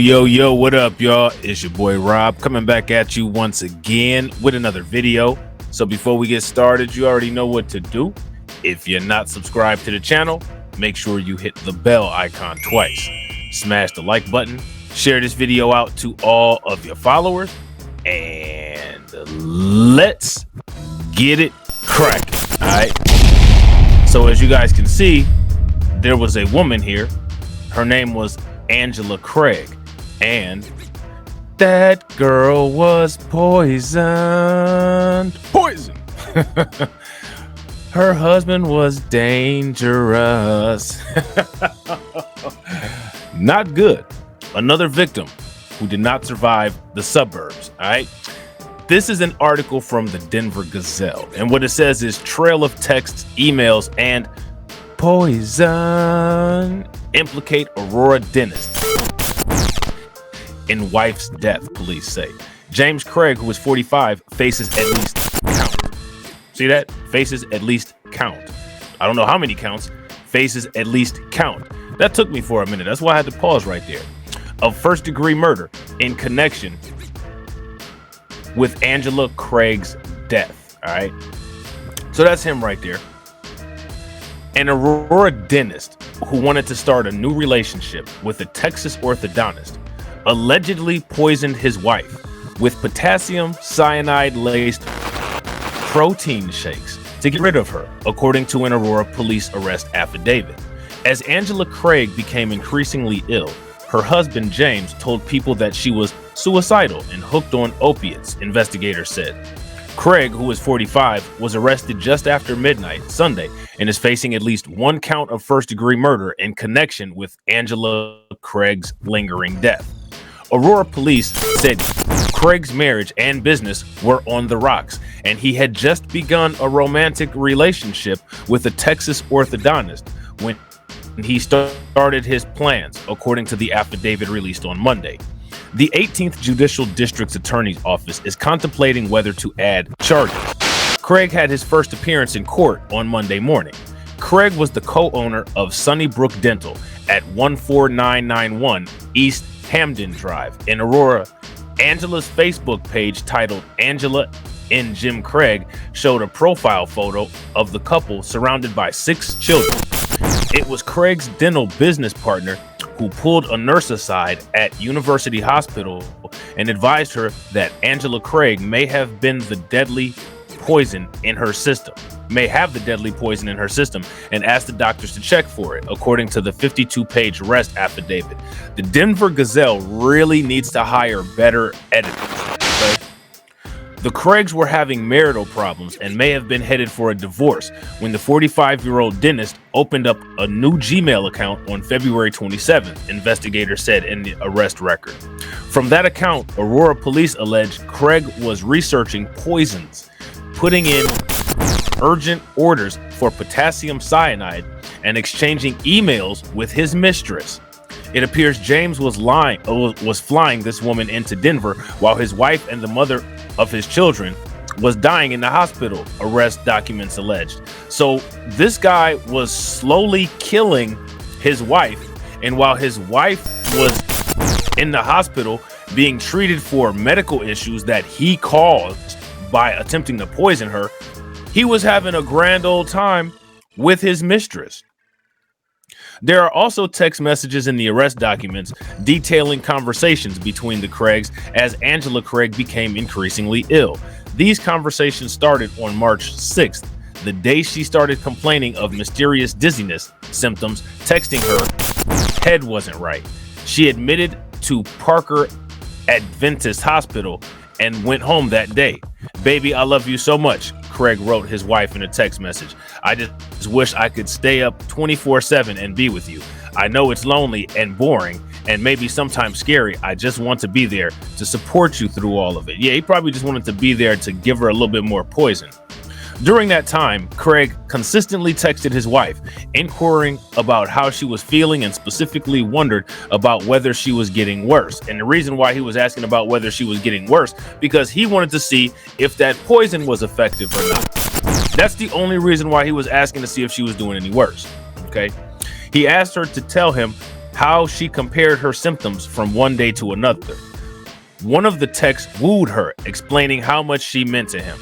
Yo, what up, y'all? It's your boy Rob coming back at you once again with another video. So before we get started, you already know what to do. If you're not subscribed to the channel, make sure you hit the bell icon twice. Smash the like button, share this video out to all of your followers, and let's get it cracking, all right? So as you guys can see, there was a woman here. Her name was Angela Craig, and that girl was poisoned. Her husband was dangerous. Not good. Another victim who did not survive the suburbs. All right. This is an article from the Denver Gazelle, and what it says is trail of texts, emails, and poison implicate Aurora dentist in wife's death, police say. James Craig, who is 45, faces at least count. See that? Faces at least count. I don't know how many counts. Faces at least count. That took me for a minute. That's why I had to pause right there. Of first-degree murder in connection with Angela Craig's death. All right. So that's him right there. An Aurora dentist who wanted to start a new relationship with a Texas orthodontist allegedly poisoned his wife with potassium cyanide laced protein shakes to get rid of her, according to an Aurora police arrest affidavit. As Angela Craig became increasingly ill, her husband James told people that she was suicidal and hooked on opiates, investigators said. Craig, who is 45, was arrested just after midnight Sunday and is facing at least one count of first-degree murder in connection with Angela Craig's lingering death. Aurora police said Craig's marriage and business were on the rocks, and he had just begun a romantic relationship with a Texas orthodontist when he started his plans, according to the affidavit released on Monday. The 18th Judicial District's Attorney's Office is contemplating whether to add charges. Craig had his first appearance in court on Monday morning. Craig was the co-owner of Sunnybrook Dental at 14991 East Hamden Drive in Aurora. Angela's Facebook page titled Angela and Jim Craig showed a profile photo of the couple surrounded by 6 children. It was Craig's dental business partner who pulled a nurse aside at University Hospital and advised her that Angela Craig may have the deadly poison in her system, and asked the doctors to check for it, according to the 52-page arrest affidavit. The Denver Gazelle really needs to hire better editors. Okay? The Craigs were having marital problems and may have been headed for a divorce when the 45-year-old dentist opened up a new Gmail account on February 27th, investigators said in the arrest record. From that account, Aurora police alleged Craig was researching poisons, putting in urgent orders for potassium cyanide, and exchanging emails with his mistress. It appears James was flying this woman into Denver while his wife and the mother of his children was dying in the hospital, arrest documents alleged. So this guy was slowly killing his wife, and while his wife was in the hospital being treated for medical issues that he caused by attempting to poison her, he was having a grand old time with his mistress. There are also text messages in the arrest documents detailing conversations between the Craigs as Angela Craig became increasingly ill. These conversations started on March 6th, the day she started complaining of mysterious dizziness symptoms, texting her head wasn't right. She admitted to Parker Adventist Hospital and went home that day. "Baby, I love you so much," Craig wrote his wife in a text message. "I just wish I could stay up 24/7 and be with you. I know it's lonely and boring and maybe sometimes scary. I just want to be there to support you through all of it." Yeah, he probably just wanted to be there to give her a little bit more poison. During that time, Craig consistently texted his wife, inquiring about how she was feeling and specifically wondered about whether she was getting worse. And the reason why he was asking about whether she was getting worse, because he wanted to see if that poison was effective or not. That's the only reason why he was asking to see if she was doing any worse. Okay. He asked her to tell him how she compared her symptoms from one day to another. One of the texts wooed her, explaining how much she meant to him.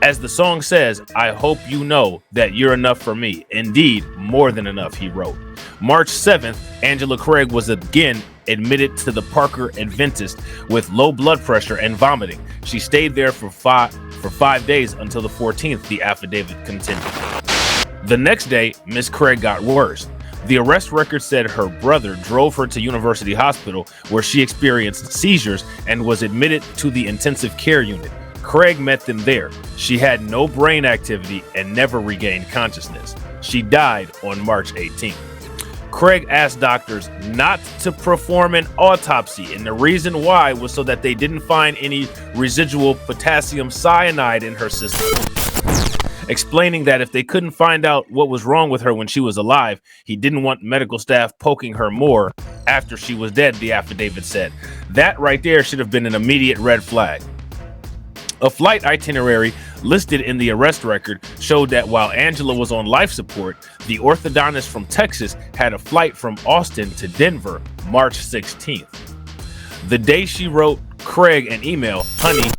As the song says, "I hope you know that you're enough for me. Indeed, more than enough," he wrote. March 7th, Angela Craig was again admitted to the Parker Adventist with low blood pressure and vomiting. She stayed there for five days until the 14th, the affidavit continued. The next day, Miss Craig got worse. The arrest record said her brother drove her to University Hospital, where she experienced seizures and was admitted to the intensive care unit. Craig met them there. She had no brain activity and never regained consciousness. She died on March 18th. Craig asked doctors not to perform an autopsy, and the reason why was so that they didn't find any residual potassium cyanide in her system, explaining that if they couldn't find out what was wrong with her when she was alive, he didn't want medical staff poking her more after she was dead, the affidavit said. That right there should have been an immediate red flag. A flight itinerary listed in the arrest record showed that while Angela was on life support, the orthodontist from Texas had a flight from Austin to Denver, March 16th. The day she wrote Craig an email, "Honey,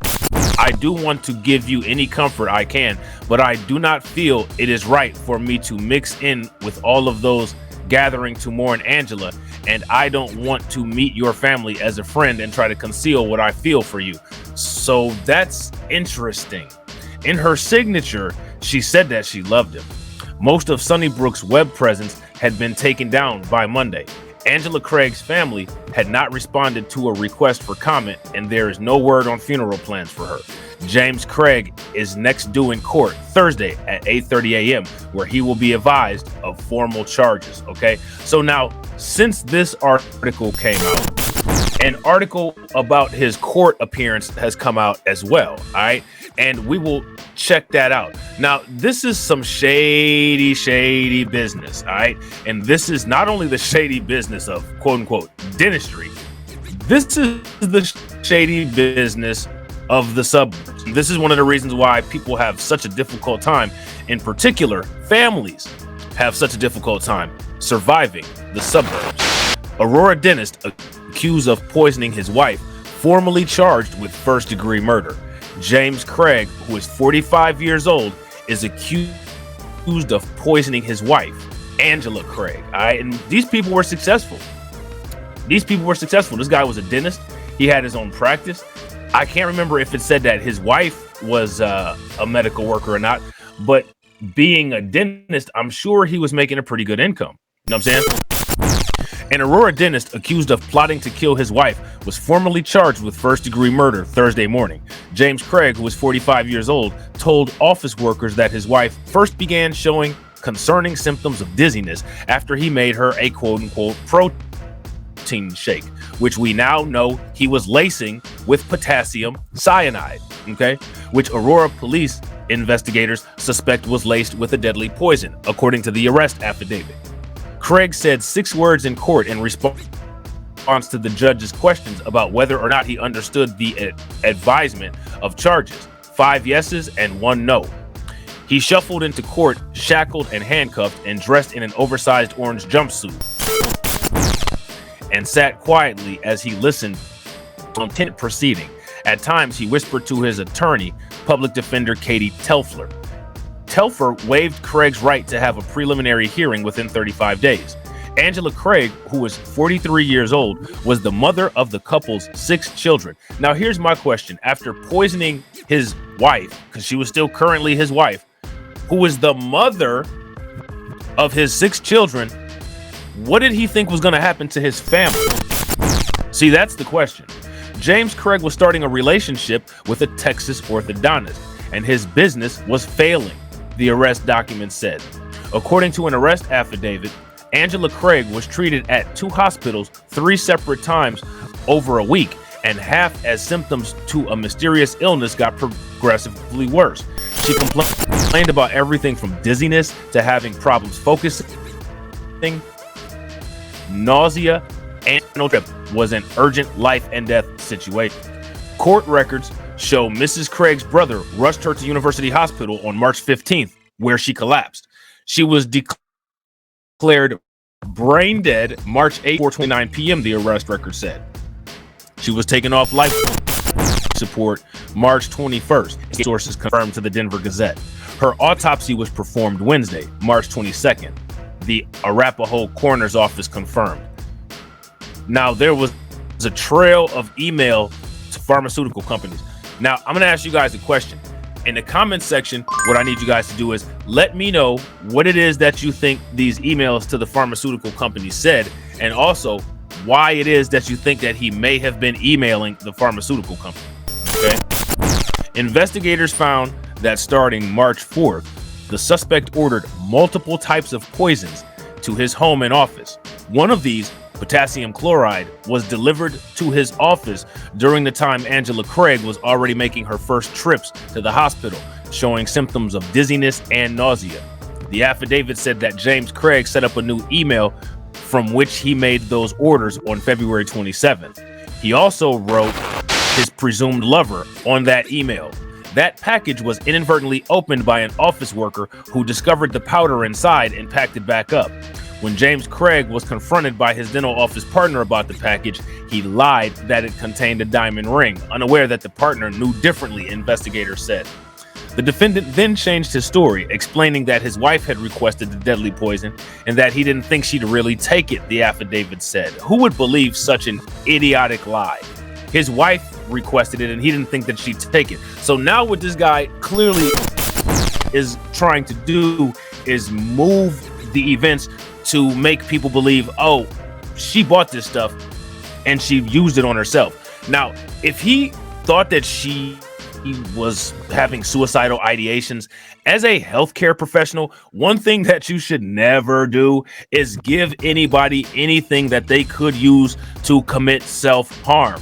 I do want to give you any comfort I can, but I do not feel it is right for me to mix in with all of those gathering to mourn Angela, and I don't want to meet your family as a friend and try to conceal what I feel for you." So that's interesting. In her signature, she said that she loved him. Most of Sunnybrook's web presence had been taken down by Monday. Angela Craig's family had not responded to a request for comment, and there is no word on funeral plans for her. James Craig is next due in court Thursday at 8:30 a.m., where he will be advised of formal charges. Okay, so now, since this article came out, an article about his court appearance has come out as well. All right, and we will check that out. Now, this is some shady business. All right, and this is not only the shady business of quote unquote dentistry, this is the shady business of the suburbs. This is one of the reasons why people have such a difficult time, in particular, families have such a difficult time surviving the suburbs. Aurora dentist accused of poisoning his wife, formally charged with first-degree murder. James Craig, who is 45 years old, is accused of poisoning his wife, Angela Craig. All right, and these people were successful. This guy was a dentist. He had his own practice. I can't remember if it said that his wife was a medical worker or not, but being a dentist, I'm sure he was making a pretty good income. You know what I'm saying? An Aurora dentist accused of plotting to kill his wife was formally charged with first-degree murder Thursday morning. James Craig, who was 45 years old, told office workers that his wife first began showing concerning symptoms of dizziness after he made her a quote-unquote protein shake, which we now know he was lacing with potassium cyanide, okay, which Aurora police investigators suspect was laced with a deadly poison, according to the arrest affidavit. Craig said 6 words in court in response to the judge's questions about whether or not he understood the advisement of charges: 5 yeses and 1 no. He shuffled into court, shackled and handcuffed, and dressed in an oversized orange jumpsuit, and sat quietly as he listened to the proceeding. At times, he whispered to his attorney, public defender Katie Telfler. Telfer waived Craig's right to have a preliminary hearing within 35 days. Angela Craig, who was 43 years old, was the mother of the couple's 6 children. Now, here's my question. After poisoning his wife, because she was still currently his wife, who was the mother of his 6 children, what did he think was going to happen to his family? See, that's the question. James Craig was starting a relationship with a Texas orthodontist, and his business was failing, the arrest document said. According to an arrest affidavit, Angela Craig was treated at 2 hospitals 3 separate times over a week, and half as symptoms to a mysterious illness got progressively worse. She complained about everything from dizziness to having problems focusing, nausea, and no trip was an urgent life and death situation. Court records show Mrs. Craig's brother rushed her to University Hospital on March 15th, where she collapsed. She was declared brain dead March 8, 4:29 p.m., the arrest record said. She was taken off life support March 21st, sources confirmed to the Denver Gazette. Her autopsy was performed Wednesday, March 22nd, the Arapahoe coroner's office confirmed. Now, there was a trail of email to pharmaceutical companies. Now, I'm going to ask you guys a question. In the comment section, what I need you guys to do is let me know what it is that you think these emails to the pharmaceutical companies said, and also why it is that you think that he may have been emailing the pharmaceutical company. Okay. Investigators found that starting March 4th, the suspect ordered multiple types of poisons to his home and office. One of these, potassium chloride, was delivered to his office during the time Angela Craig was already making her first trips to the hospital, showing symptoms of dizziness and nausea. The affidavit said that James Craig set up a new email from which he made those orders on February 27th. He also wrote his presumed lover on that email. That package was inadvertently opened by an office worker who discovered the powder inside and packed it back up. When James Craig was confronted by his dental office partner about the package, he lied that it contained a diamond ring, unaware that the partner knew differently, investigators said. The defendant then changed his story, explaining that his wife had requested the deadly poison and that he didn't think she'd really take it, the affidavit said. Who would believe such an idiotic lie? His wife requested it and he didn't think that she'd take it. So now what this guy clearly is trying to do is move the events to make people believe, oh, she bought this stuff and she used it on herself. Now, if he thought that she was having suicidal ideations, as a healthcare professional, one thing that you should never do is give anybody anything that they could use to commit self-harm.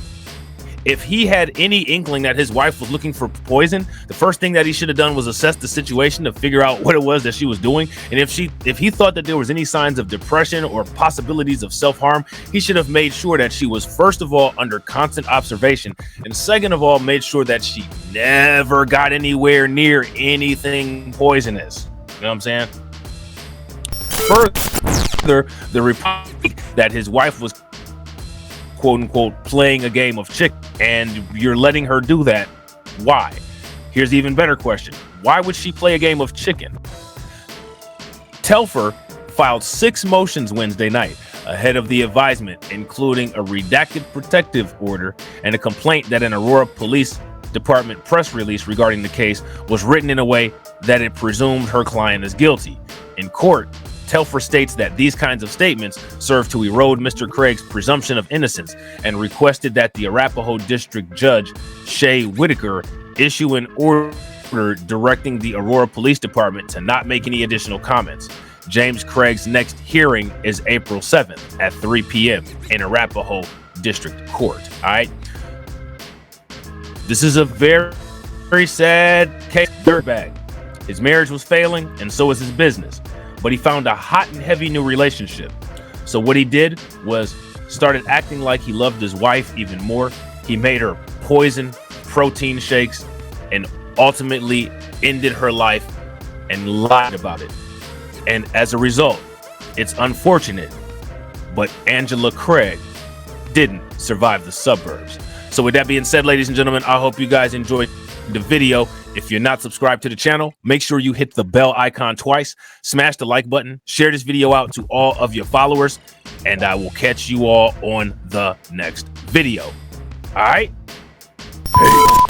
If he had any inkling that his wife was looking for poison, the first thing that he should have done was assess the situation to figure out what it was that she was doing. And if he thought that there was any signs of depression or possibilities of self-harm, he should have made sure that she was, first of all, under constant observation, and second of all, made sure that she never got anywhere near anything poisonous. You know what I'm saying? Further, the report that his wife was quote unquote playing a game of chicken, and you're letting her do that. Why? Here's the even better question. Why would she play a game of chicken? Telfer filed 6 motions Wednesday night ahead of the advisement, including a redacted protective order and a complaint that an Aurora Police Department press release regarding the case was written in a way that it presumed her client is guilty. In court, Telfer states that these kinds of statements serve to erode Mr. Craig's presumption of innocence and requested that the Arapahoe District Judge, Shay Whitaker, issue an order directing the Aurora Police Department to not make any additional comments. James Craig's next hearing is April 7th at 3 p.m. in Arapahoe District Court. All right. This is a very, very sad case. Dirtbag. His marriage was failing, and so was his business. But he found a hot and heavy new relationship. So what he did was started acting like he loved his wife even more. He made her poison protein shakes and ultimately ended her life and lied about it. And as a result, it's unfortunate, but Angela Craig didn't survive the suburbs. So with that being said, ladies and gentlemen, I hope you guys enjoyed the video. If you're not subscribed to the channel, make sure you hit the bell icon twice, smash the like button, share this video out to all of your followers, and I will catch you all on the next video. All right? Peace.